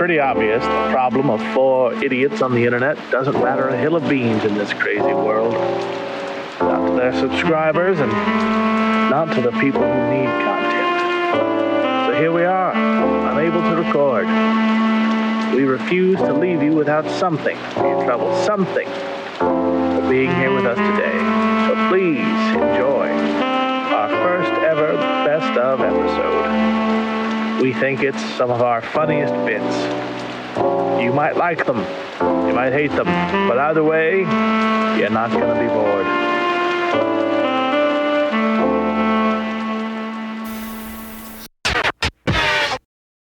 pretty obvious the problem of 4 idiots on the internet doesn't matter a hill of beans in this crazy world. Not to their subscribers and not to the people who need content. So here we are, unable to record. We refuse to leave you without something for your trouble, something for being here with us today. So please enjoy our first ever best of episode. We think it's some of our funniest bits. You might like them, you might hate them, but either way, you're not going to be bored.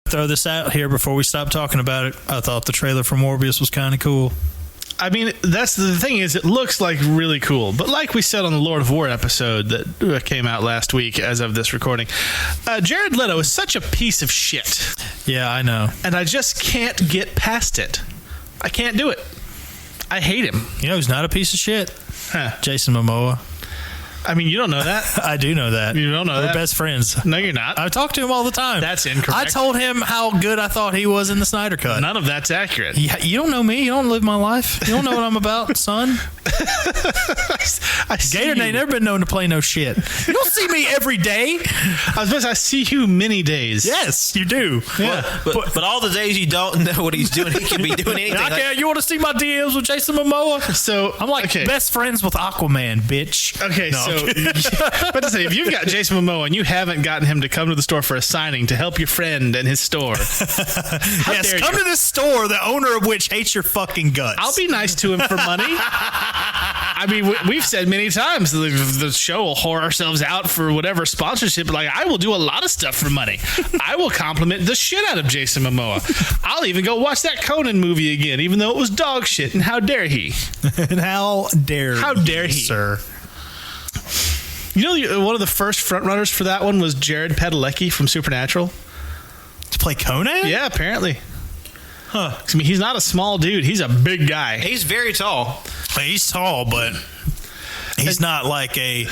Throw this out here before we stop talking about it. I thought the trailer for Morbius was kind of cool. I mean, that's the thing is, it looks like really cool. But like we said on the Lord of War episode that came out last week as of this recording, Jared Leto is such a piece of shit. Yeah, I know. And I just can't get past it. I can't do it. I hate him. You know who's not a piece of shit? Huh. Jason Momoa. I mean, you don't know that. I do know that. You don't know We're that? best friends. No, you're not. I talk to him all the time. That's incorrect. I told him how good I thought he was in the Snyder Cut. None of that's accurate. Yeah, you don't know me. You don't live my life. You don't know what I'm about, son. I see Gator you. ain't never been known to play no shit. You don't see me every day. I was supposed to say, I see you many days. Yes, you do. Yeah. But all the days you don't know what he's doing, he can be doing anything. You want to see my DMs with Jason Momoa? So I'm like okay. best friends with Aquaman, bitch. Okay, No, so but to say, if you've got Jason Momoa and you haven't gotten him to come to the store for a signing to help your friend and his store, yes, dare come you? to this store, the owner of which hates your fucking guts. I'll be nice to him for money. I mean, we've said many times the show will whore ourselves out for whatever sponsorship. Like, I will do a lot of stuff for money. I will compliment the shit out of Jason Momoa. I'll even go watch that Conan movie again, even though it was dog shit. And how dare he? And how dare he, sir? You know, one of the first frontrunners for that one was Jared Padalecki from Supernatural. to play Conan? Yeah, apparently. Huh. I mean, he's not a small dude. He's a big guy. He's very tall. He's tall, but he's not like a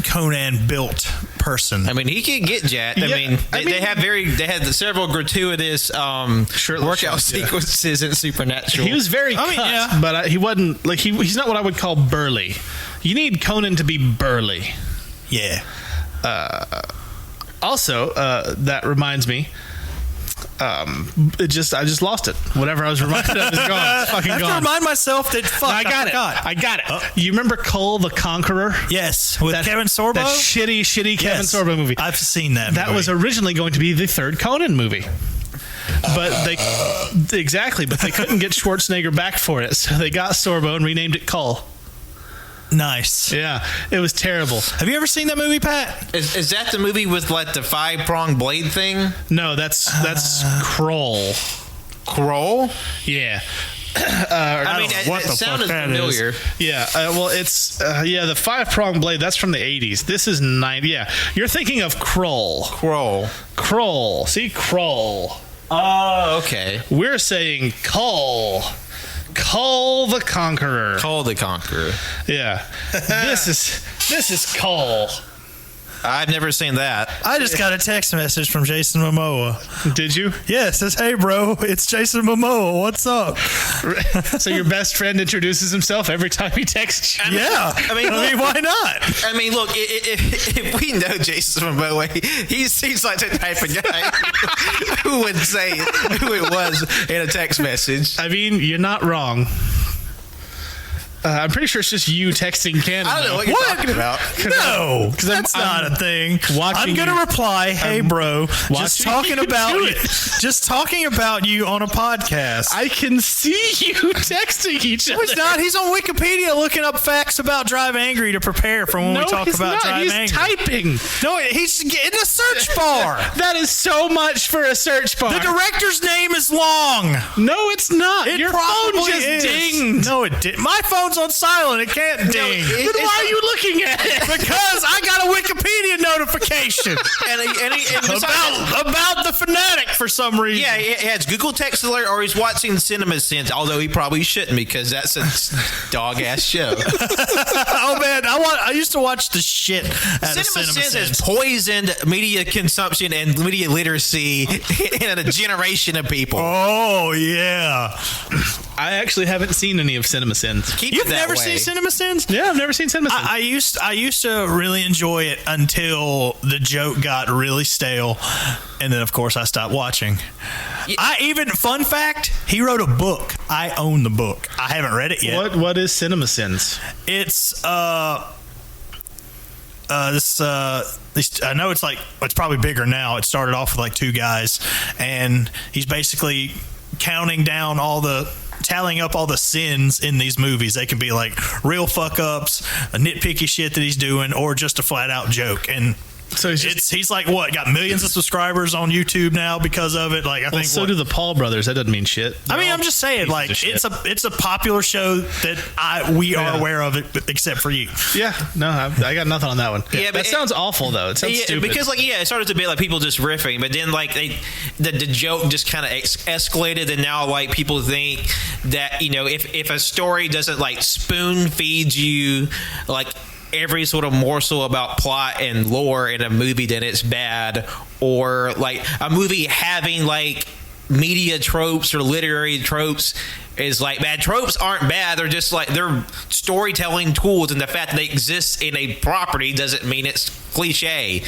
Conan built person. I mean, he can get jacked. Yeah, I mean, they had several gratuitous workout shots, yeah. sequences in Supernatural. He was very cut, but he wasn't like he's not what I would call burly. You need Conan to be burly. Yeah. Also, that reminds me. I just lost it. Whatever I was reminded of is gone. It's fucking I have gone. to remind myself that I got it. You remember Cole the Conqueror? Yes, with Kevin Sorbo. That shitty Kevin Sorbo movie. I've seen that. That movie. was originally going to be the third Conan movie. But they couldn't get Schwarzenegger back for it, so they got Sorbo and renamed it Cole. Nice. Yeah, it was terrible. Have you ever seen that movie, Pat? Is that the movie with like the 5-pronged blade thing? No, that's Kroll. Kroll? Yeah. I mean, it sounded familiar. Yeah, well, it's the 5-pronged blade. That's from the 80s. This is 90. Yeah, you're thinking of Kroll. Kroll. See, Kroll. Oh, okay. We're saying Cole. Cole the Conqueror. Cole the Conqueror. Yeah. This is Cole. I've never seen that. I just got a text message from Jason Momoa. Did you? Yeah, it says, "Hey, bro, it's Jason Momoa. What's up?" So your best friend introduces himself every time he texts you? Yeah. I mean, why not? I mean, look, if we know Jason Momoa, he seems like the type of guy who would say who it was in a text message. I mean, you're not wrong. I'm pretty sure it's just you texting Canada. I don't know what you're talking about. No, Because that's not a thing. I'm going to reply, "Hey, bro, just talking about you on a podcast." I can see you texting each other. No, he's not. He's on Wikipedia looking up facts about Drive Angry to prepare for when we talk about Drive he's Angry. typing. No, he's in a search bar. That is so much for a search bar. The director's name is long. No, it's not. It Your phone probably just is. dinged. No, it didn't. My phone's on silent. It can't ding. Then why are you looking at it? Because I got a Wikipedia notification. information and about the Fanatic for some reason. yeah, he has Google Text Alert, or he's watching CinemaSins, although he probably shouldn't because that's a dog ass show. Oh man, I used to watch the shit out of CinemaSins has CinemaSins. poisoned media consumption and media literacy in a generation of people. Oh yeah, I actually haven't seen any of CinemaSins. Keep you've it that never way. seen CinemaSins? Yeah, I've never seen CinemaSins. I used to really enjoy it until the joke got really stale, and then of course I stopped watching. Fun fact, he wrote a book. I own the book. I haven't read it yet. What is CinemaSins? It's I know it's probably bigger now. It started off with like two guys, and he's basically tallying up all the sins in these movies. They can be like real fuck ups, a nitpicky shit that he's doing, or just a flat out joke. And So he's like what, got millions of subscribers on YouTube now because of it. Like I think so do the Paul brothers. That doesn't mean shit. I mean, I'm just saying, like it's a popular show that we are aware of it, except for you. Yeah, no, I got nothing on that one. Yeah, but that sounds awful though. It sounds stupid. Because it started to be like people just riffing, but then like the joke just kind of escalated, and now like people think that if a story doesn't like spoon feed you like every sort of morsel about plot and lore in a movie, then it's bad. Or like a movie having like media tropes or literary tropes is like bad. Tropes aren't bad. They're just like they're storytelling tools, and the fact that they exist in a property doesn't mean it's cliche.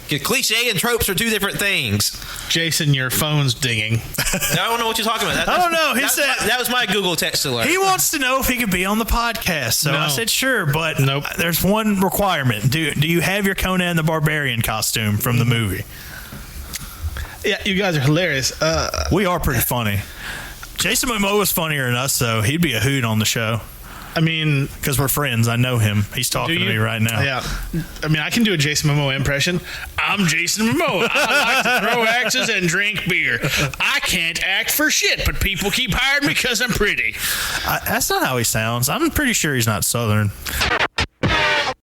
Because cliche and tropes are two different things. Jason, your phone's dinging. I don't know what you're talking about. I don't know. He said that was my Google text alert. he wants to know if he could be on the podcast. So No. I said sure, but Nope. there's one requirement. Do you have your Conan the Barbarian costume from the movie? Yeah, you guys are hilarious. We are pretty funny. Jason Momoa is funnier than us, so he'd be a hoot on the show I mean, because we're friends. I know him. He's talking to me right now. Yeah. I mean, I can do a Jason Momoa impression. I'm Jason Momoa. I like to throw axes and drink beer. I can't act for shit, but people keep hiring me because I'm pretty. That's not how he sounds. I'm pretty sure he's not Southern.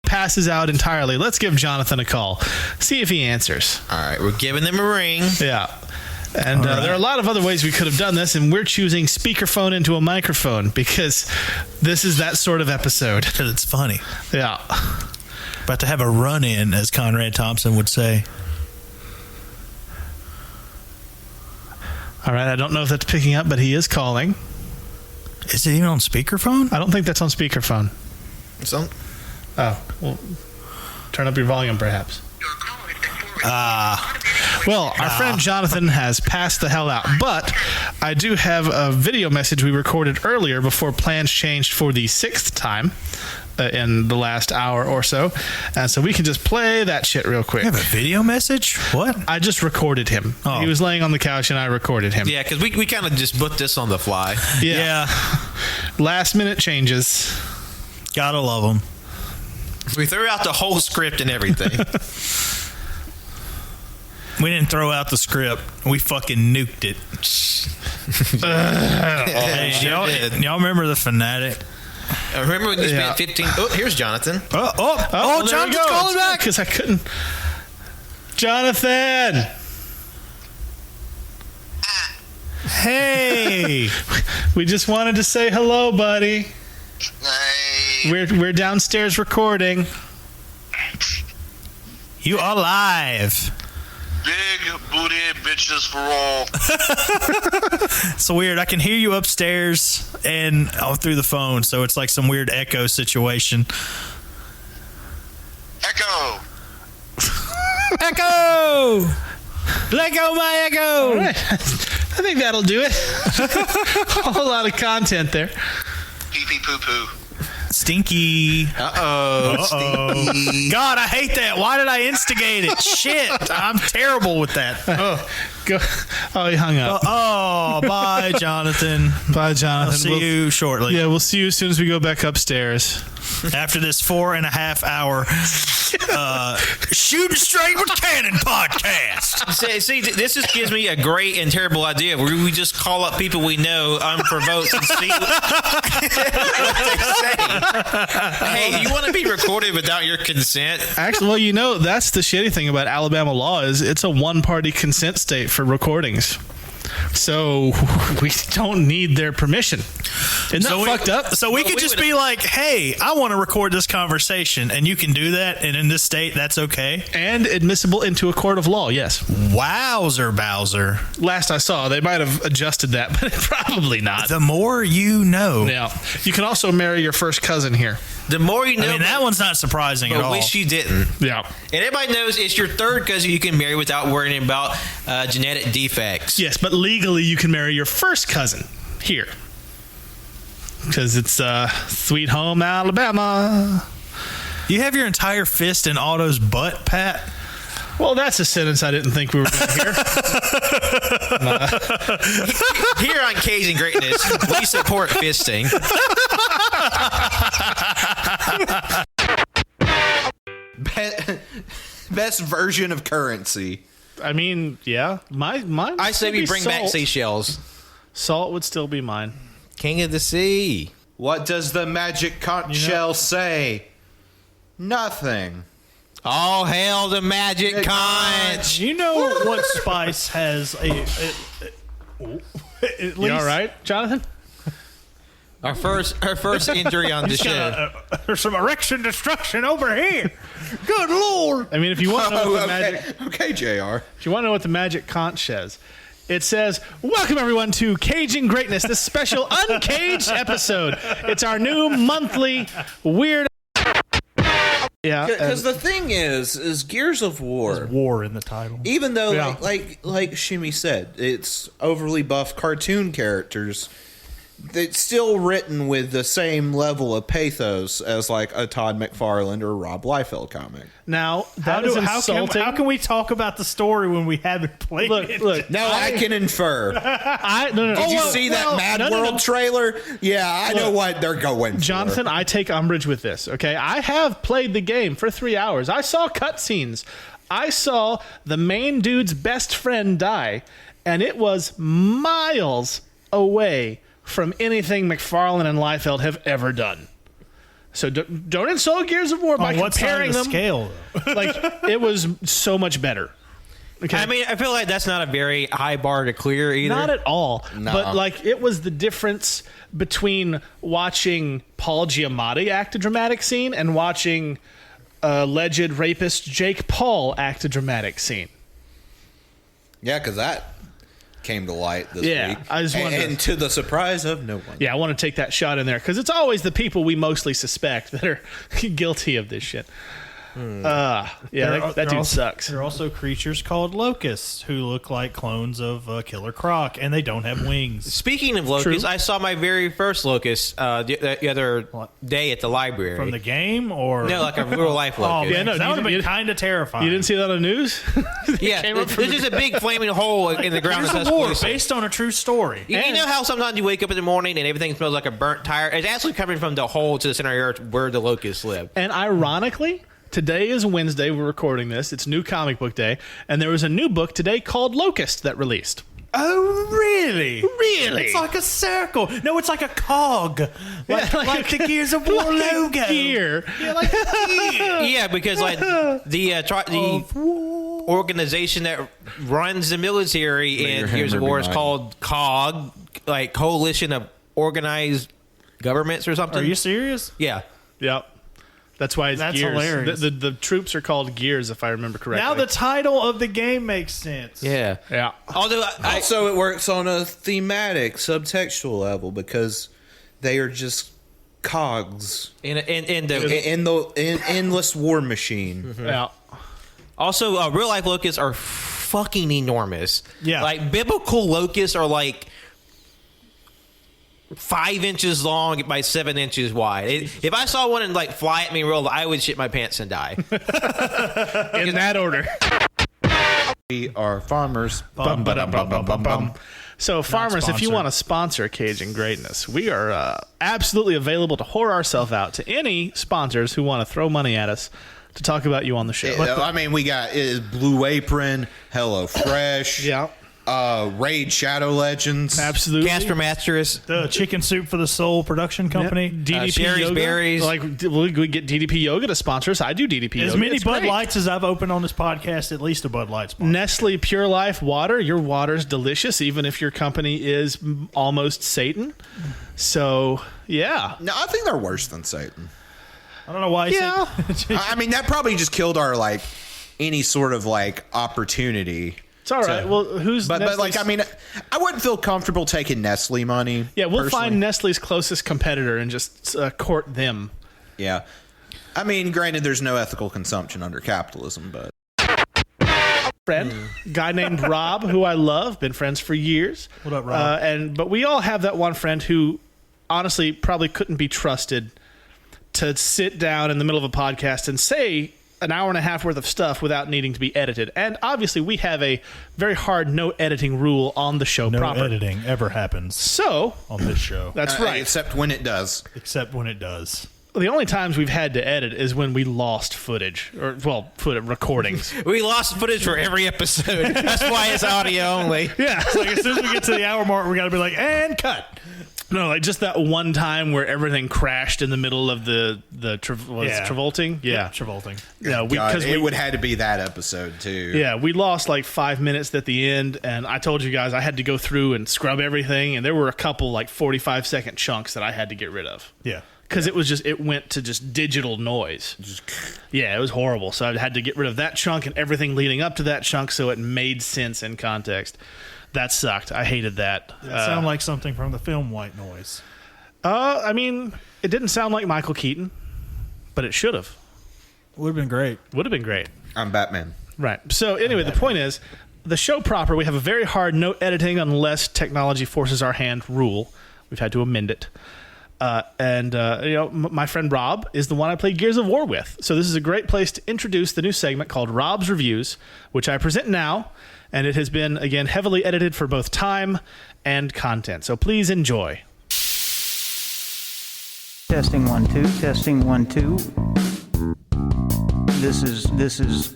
Passes out entirely. Let's give Jonathan a call. See if he answers. All right, we're giving them a ring. Yeah. And there are a lot of other ways we could have done this, and we're choosing speakerphone into a microphone because this is that sort of episode. Because it's funny. Yeah. About to have a run-in, as Conrad Thompson would say. All right, I don't know if that's picking up, but he is calling. Is it even on speakerphone? I don't think that's on speakerphone. So, Oh, well, turn up your volume, perhaps. Well, our friend Jonathan has passed the hell out, but I do have a video message we recorded earlier before plans changed for the 6th time in the last hour or so. So we can just play that shit real quick. You have a video message? What? I just recorded him. Oh. He was laying on the couch and I recorded him. yeah, because we kind of just put this on the fly. Yeah. Last minute changes. Gotta love them. We threw out the whole script and everything. We didn't throw out the script. We fucking nuked it. Hey, y'all remember the Fanatic? Remember when you spent 15... Oh, here's Jonathan. Oh, John just calling back. Because I couldn't. Jonathan! Hey. We just wanted to say hello, buddy. Hey, We're downstairs recording. You are live. big booty bitches for all. It's weird. I can hear you upstairs and through the phone, so it's like some weird echo situation. Echo. Echo! Let go my echo! All right. I think that'll do it. A whole lot of content there. Pee pee poo poo. Stinky. Uh-oh. God, I hate that. Why did I instigate it? Shit. I'm terrible with that. Go. Oh, he hung up. Oh, bye, Jonathan. Bye, Jonathan. I'll see you shortly. Yeah, we'll see you as soon as we go back upstairs. after this 4.5 hour Shooting Straight with Cannon podcast. See, this just gives me a great and terrible idea where we just call up people we know unprovoked and see what they say. Hey, you want to be recorded without your consent? Actually, well, you know, that's the shitty thing about Alabama law is it's a one-party consent state for recordings. So we don't need their permission. Isn't that fucked up? So we could just be like, hey, I want to record this conversation, and you can do that, and in this state, that's okay? And admissible into a court of law, yes. Wowzer, Bowser. Last I saw, they might have adjusted that, but probably not. The more you know. Yeah. You can also marry your first cousin here. The more you know. I mean, that one's not surprising at but all. wish you didn't. Yeah. And everybody knows it's your third cousin you can marry without worrying about genetic defects. Yes, but legally you can marry your first cousin here. Because it's Sweet Home Alabama. You have your entire fist in Otto's butt, Pat? Well, that's a sentence I didn't think we were going to hear. Here on Cajun Greatness, we support fisting. Best version of currency. I mean, yeah. Mine I say we bring back seashells. Salt would still be mine. King of the sea. What does the magic conch shell say? Nothing. All hail the magic conch. You know what spice has at least, You all right, Jonathan? Our first injury on the show. There's some erection destruction over here. Good Lord. I mean, if you want to know what the okay. magic... Okay, JR. If you want to know what the magic conch says, it says, welcome everyone to Cajun Greatness, this special Uncaged episode. It's our new monthly weird... Yeah. Because the thing is Gears of War. War in the title. Even though, Yeah. like Shimmy said, it's overly buff cartoon characters. It's still written with the same level of pathos as like a Todd McFarlane or Rob Liefeld comic. Now, that is insulting. How can we talk about the story when we haven't played it? Look. Now I can infer. No. Did you see that Mad World trailer? Yeah, I know what they're going for. Jonathan, I take umbrage with this, okay? I have played the game for 3 hours. I saw cutscenes. I saw the main dude's best friend die, and it was miles away from anything McFarlane and Liefeld have ever done. So don't insult Gears of War by On what side comparing of the them. scale, though? Like, it was so much better. Okay. I mean, I feel like that's not a very high bar to clear either. Not at all. No. But like it was the difference between watching Paul Giamatti act a dramatic scene and watching alleged rapist Jake Paul act a dramatic scene. Yeah, because that came to light this Yeah, week. I just wanted and to the surprise of no one. Yeah, I want to take that shot in there because it's always the people we mostly suspect that are guilty of this shit. That dude also, sucks. There are also creatures called locusts who look like clones of Killer Croc, and they don't have wings. Speaking of locusts, I saw my very first locust the other day at the library. From the game, or no, like a real life Oh, locust. Yeah, no, that would have you- been kind of terrifying. You didn't see that on the news? Yeah, came up from there's just a big flaming hole in the ground. Here's in a war Tuscaloosa. based on a true story. You know how sometimes you wake up in the morning and everything smells like a burnt tire? It's actually coming from the hole to the center of the earth where the locusts live. And ironically, today is Wednesday. We're recording this. It's New Comic Book Day. And there was a new book today called Locust that released. Oh, really? Really? It's like a circle. No, it's like a cog. Like, Yeah, like the Gears of War like a logo. gear. Yeah, like a gear. Yeah, because like the organization that runs the military May your in Gears of hammer War be is mine. called COG, like Coalition of Organized Governments or something. Are you serious? Yeah. Yep. That's why it's That's gears. hilarious. The troops are called gears, if I remember correctly. Now the title of the game makes sense. Yeah. yeah. Although Also, it works on a thematic, subtextual level because they are just cogs in the in endless war machine. Yeah. also real life locusts are fucking enormous. Yeah. Like biblical locusts are like 5 inches long by 7 inches wide. If I saw one and like fly at me in real life, I would shit my pants and die. In that order. We are farmers. Bum, ba-dum, bum, bum, bum, bum. So, farmers, if you sponsored. want to sponsor Cajun Greatness, we are absolutely available to whore ourselves out to any sponsors who want to throw money at us to talk about you on the show. I mean, we got Blue Apron, Hello Fresh, Yeah, Raid Shadow Legends. absolutely. Casper Mattress. The Chicken Soup for the Soul production company. DDP Sherry's Yoga. Berries. Like, we get DDP Yoga to sponsor us. I do DDP Yoga. As many It's Bud great. Lights as I've opened on this podcast, at least a Bud Light sponsor. Nestle Pure Life water. Your water's delicious, even if your company is almost Satan. So, yeah. No, I think they're worse than Satan. I don't know why. Yeah. I mean, that probably just killed our any sort of opportunity. It's all right. Well, who's But Nestle's- I mean, I wouldn't feel comfortable taking Nestle money. yeah, we'll personally. find Nestle's closest competitor and just court them. Yeah, I mean, granted, there's no ethical consumption under capitalism, but Friend, guy named Rob, who I love, been friends for years. What up, Rob? But we all have that one friend who, honestly, probably couldn't be trusted to sit down in the middle of a podcast and say an hour and a half worth of stuff without needing to be edited. And obviously, we have a very hard no editing rule on the show No proper. editing ever happens So on this show, that's right. Except when it does. except when it does. The only times we've had to edit is when we lost footage, or recordings. We lost footage for every episode. That's why it's audio only. Yeah. It's like as soon as we get to the hour mark, we got to be like, and cut. No, like just that one time where everything crashed in the middle of the Travolting. Yeah, Travolting. yeah. God, it would have to be that episode too. Yeah, we lost like 5 minutes at the end, and I told you guys I had to go through and scrub everything, and there were a couple 45-second chunks that I had to get rid of. Yeah. Because it went to just digital noise. Yeah, it was horrible. So I had to get rid of that chunk and everything leading up to that chunk so it made sense in context. That sucked. I hated that. It sound like something from the film White Noise. I mean, it didn't sound like Michael Keaton, but it should have. Would have been great. Would have been great. I'm Batman. Right. So anyway, the point is, the show proper, we have a very hard no editing unless technology forces our hand rule. We've had to amend it. My friend Rob is the one I play Gears of War with. So this is a great place to introduce the new segment called Rob's Reviews, which I present now, and it has been, again, heavily edited for both time and content. So please enjoy. Testing 1 2. Testing 1 2. This is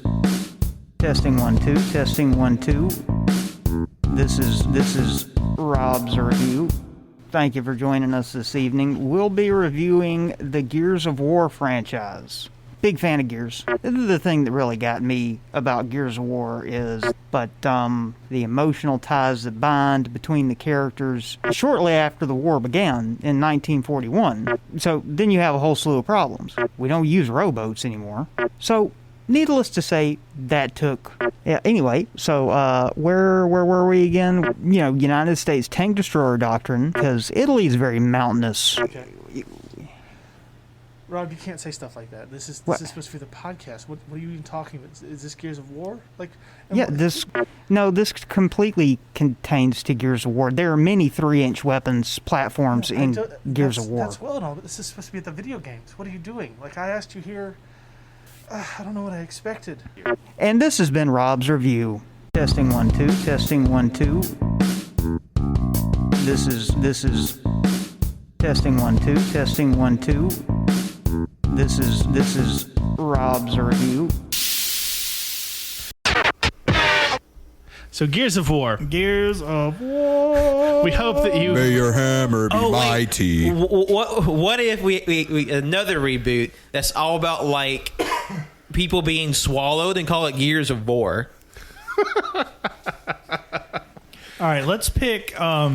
testing 1 2. Testing 1 2. This is Rob's review. Thank you for joining us this evening. We'll be reviewing the Gears of War franchise. Big fan of Gears. The thing that really got me about Gears of War is the emotional ties that bind between the characters shortly after the war began in 1941. So then you have a whole slew of problems. We don't use rowboats anymore. So needless to say, that took... Yeah, anyway, so where were we again? United States tank destroyer doctrine, because Italy's very mountainous. Okay. Rob, you can't say stuff like that. This is supposed to be the podcast. What are you even talking about? Is this Gears of War? Yeah, this completely contains to Gears of War. There are many 3-inch weapons platforms in Gears of War. That's well and all, but this is supposed to be at the video games. What are you doing? I asked you here. I don't know what I expected. And this has been Rob's review. Testing 1 2. Testing 1 2. This is testing 1 2. Testing 1 2. This is Rob's review. So Gears of War. Gears of War. We hope that you... May your hammer be Oh, wait. mighty. What if we another reboot that's all about people being swallowed and call it Gears of War? All right, let's pick. All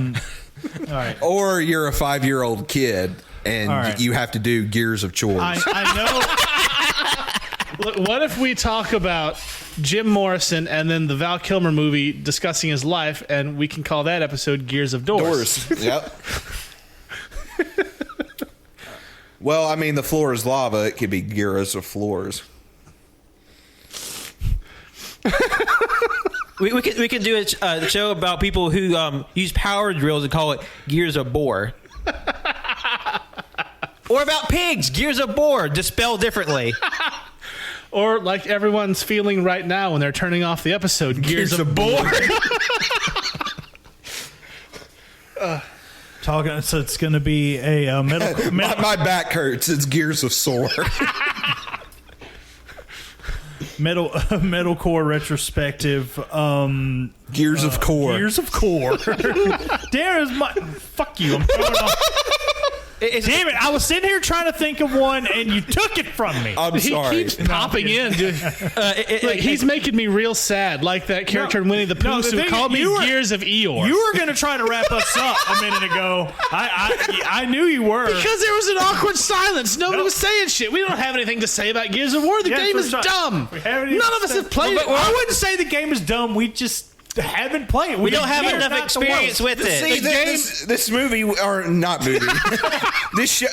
right. Or you're a 5-year-old kid and All right. you have to do Gears of Chores. I know. Look, what if we talk about Jim Morrison and then the Val Kilmer movie discussing his life, and we can call that episode Gears of Doors? Yep. Well, I mean, the floor is lava. It could be Gears of Floors. We could do a show about people who use power drills and call it Gears of Boar. Or about pigs, Gears of Boar, just spelled differently. Or like everyone's feeling right now when they're turning off the episode, Gears of War. Talking, so it's going to be a metal. My back hurts. It's Gears of Sword. Metalcore retrospective. Gears of Core. Gears of Core. There's my fuck you. I'm throwing off. Damn it! I was sitting here trying to think of one, and you took it from me. I'm He sorry. keeps popping in, dude. He's making me real sad, like that character in Winnie the Pooh the who thing called is, me you were- Gears of Eeyore. You were going to try to wrap us up a minute ago. I knew you were. Because there was an awkward silence. Nobody was saying shit. We don't have anything to say about Gears of War. The Yeah, game for is sure. dumb. We haven't None even of us said- have played it. I wouldn't say the game is dumb. We just haven't played it. We don't have Gears enough not the experience worst. with it. See, this movie, or not movie, this show,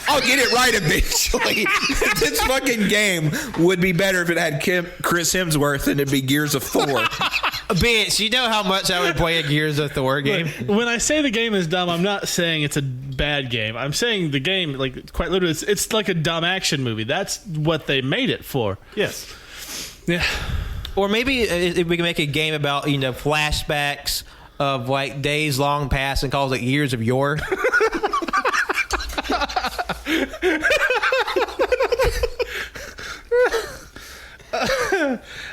I'll get it right eventually. This fucking game would be better if it had Chris Hemsworth and it'd be Gears of Thor. Bitch, you know how much I would play a Gears of Thor game? When I say the game is dumb, I'm not saying it's a bad game. I'm saying the game, like quite literally, it's like a dumb action movie. That's what they made it for. Yes. Yeah. Or maybe if we can make a game about, flashbacks of like days long past and calls it Years of Yore.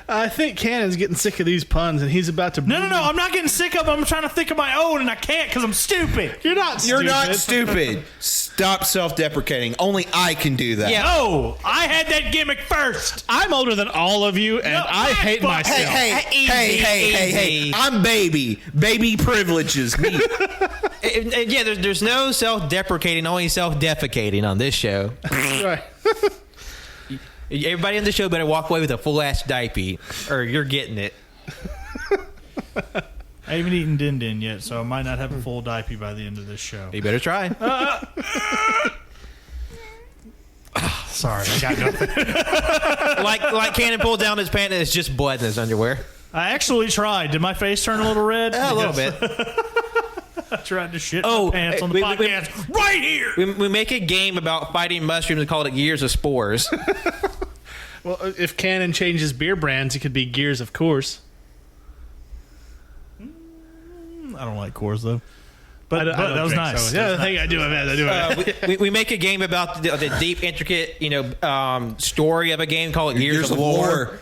I think Cannon's getting sick of these puns, and he's about to. No. I'm not getting sick of them. I'm trying to think of my own, and I can't because I'm stupid. You're not. You're stupid. not stupid. Stop self-deprecating. Only I can do that. Yeah. No, I had that gimmick first. I'm older than all of you, and No, I hate fuck. myself. Hey. I'm baby. Baby privileges. Me. And yeah, there's no self-deprecating, only self-defecating on this show. Right. Everybody on the show better walk away with a full-ass diaper, or you're getting it. I haven't eaten Din Din yet, so I might not have a full diaper by the end of this show. You better try. Sorry, I got nothing. like Cannon pulled down his pants and it's just blood in his underwear. I actually tried. Did my face turn a little red? A little bit. I tried to shit Oh, my pants on the we- podcast right here. We make a game about fighting mushrooms and call it Years of Spores. Well, if Cannon changes beer brands, it could be Gears, of course. I don't like Coors though. But, I don't that was drink nice. soda. Yeah, I think I do. We make a game about the deep, intricate, story of a game called Years of War.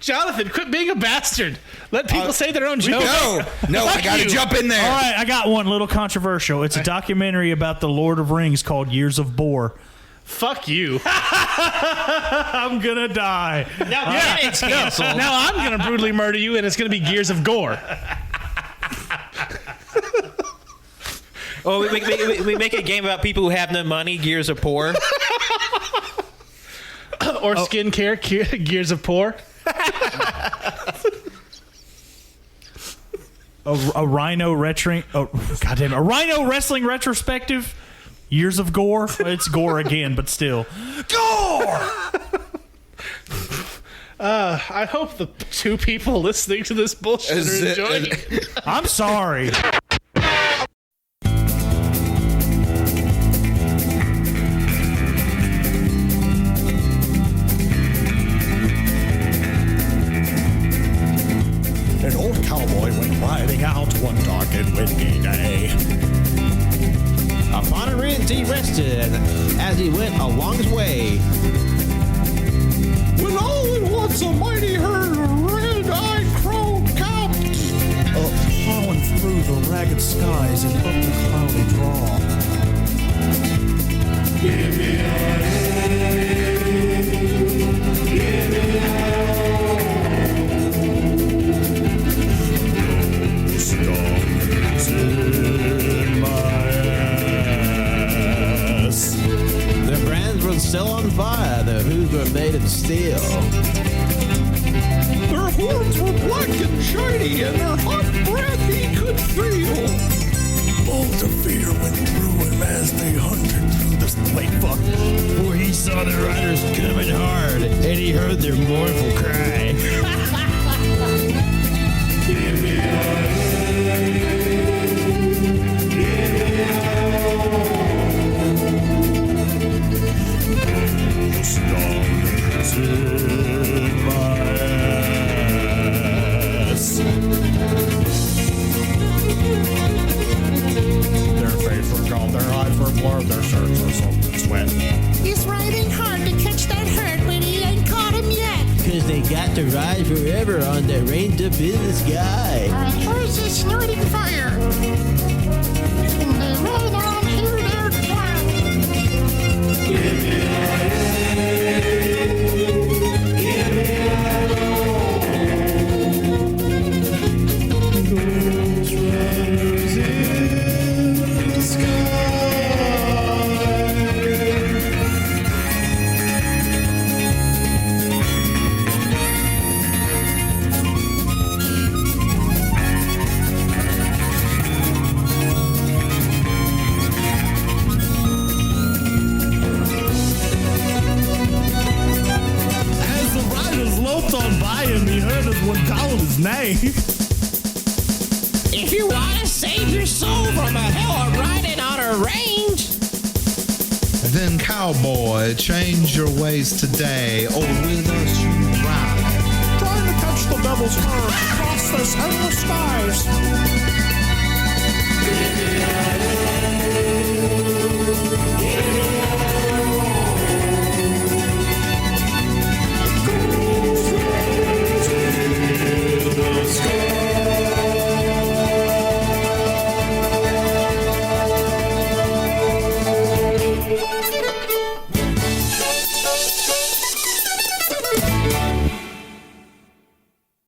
Jonathan, quit being a bastard. Let people say their own jokes. No, I gotta jump in there. All right, I got one little controversial. It's a documentary about the Lord of Rings called Years of Bore. Fuck you. I'm gonna die. Now Cannon's canceled. Now I'm going to brutally murder you, and it's going to be Gears of Gore. Oh, we make a game about people who have no money, Gears of Poor. Or skincare, Gears of Poor. A rhino wrestling. Oh, goddamn! A rhino wrestling retrospective. Years of Gore. It's Gore again, but still Gore. I hope the two people listening to this bullshit are enjoying it. I'm sorry. An old cowboy went riding out one dark and windy day. Upon a ridge he rested as he went along his way. When all at once a mighty herd of red-eyed crow galloped plowing through the ragged skies and up the cloudy draw. Give me stones in my ass. Their brands were still on fire, their hooves were made of steel. Their horns were black and shiny, and their hot breath he could feel. Bolts of fear went through him as they hunted through the wait, fuck. For he saw the riders coming hard, and he heard their mournful cry. Stones in my ass. they forgot their eyes were blurred, their shirts are soaked wet. He's riding hard to catch that herd, but he ain't caught him yet. Cause they got to ride forever on that range up in the sky. Where's the snorting fire? And they ride on here, there, As the riders loped on by him, he heard as one calling his name. If you want to save your soul from a hell of riding on a range, Then, cowboy, change your ways today, or with us you ride. Trying to catch the devil's curve across this endless skies.